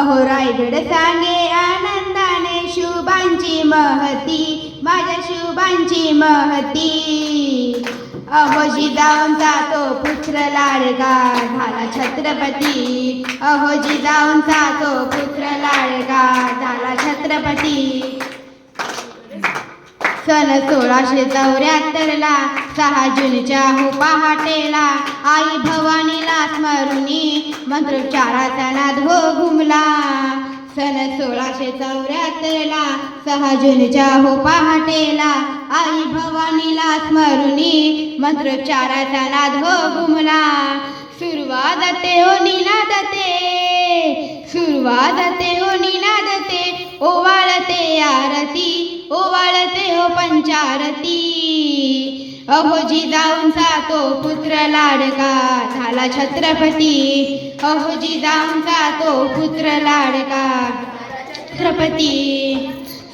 अहो रायगड सांगे आनंदाने शुभांची महती, माझ्या शुभांची महती. अहो जिजाऊंचा तो पुत्र लाडका झाला छत्रपती, अहो जिजाऊंचा तो पुत्र लाडका झाला छत्रपती. सन 1674 6 जूनच्या पहाटेला आई भवानीला स्मरुनी मंत्रोच्चाराचा नाद हो घुमला. सन 1674 6 जूनच्या पहाटेला आई भवानीला स्मरुनी मंत्रोच्चाराचा नाद हो घुमला. सुरवादते हो निनादते, सुरवादते हो निनादते, ओवाळते आरती, ओवाळते हो पंचारती. अहो जिजाऊंचा तो पुत्र लाडका झाला छत्रपती, अहो जिजाऊंचा तो पुत्र लाडका छत्रपती.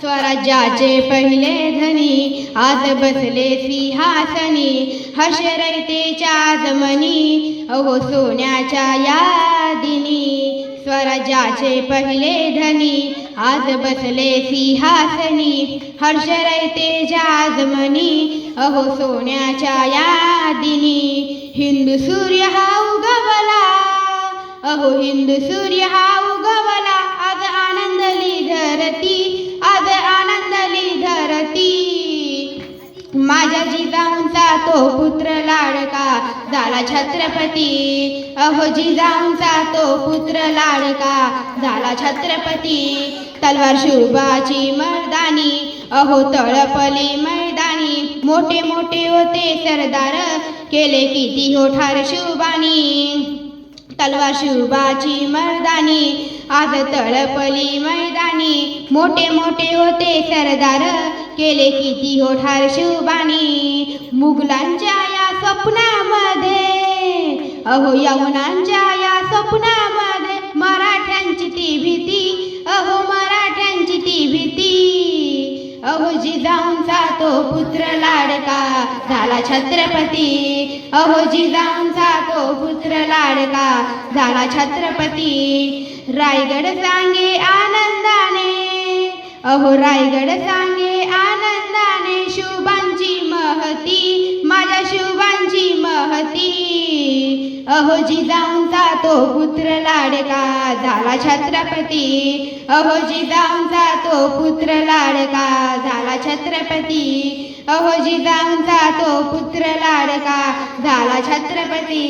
स्वराज्याचे पहिले धनी आज बसले सिंहासनी, हर्ष रयतेच्या जमनी अहो सोन्याच्या यादिनी. स्वराज्याचे पहिले धनी आज बसले सिंहासनी, हर्ष रयतेच्या जमनी अहो सोन्याच्या यादिनी. हिंदू सूर्य हा उगवला, अहो हिंदू सूर्य हा उगवला, आज आनंदली धरती, आज आनंदली धरती. माझ्या जिजाऊंचा तो पुत्र लाडका झाला छत्रपती, अहो जिजाऊंचा तो पुत्र लाडका झाला छत्रपती. तलवार शुभाची मर्दानी, अहो तळपली मैदानी, मोठे मोठे होते सरदार केले किती हो ठार शुभानी. तलवार शुभाची मर्दानी आज तळपली मैदानी, मोठे मोठे होते सरदार केले किती हो ठार शुभानी. मुघलांच्या या स्वप्नामध्ये, अहो यवनांच्या या स्वप्नामध्ये मराठ्यांची ती भीती, अहो मराठ्यांची ती भीती. अहो जिजाऊंचा तो पुत्र लाडका झाला छत्रपती, अहो जिजाऊंचा तो पुत्र लाडका झाला छत्रपती. रायगड सांगे आनंदाने, अहो रायगड सांगे आनंदाने, शुभांची महती, माझ्या शुभांची महती. अहो जिजाऊंचा तो पुत्र लाडका झाला छत्रपती, अहो जिजाऊंचा तो पुत्र लाडका झाला छत्रपती, अहो जिजाऊंचा तो पुत्र लाडका झाला छत्रपती.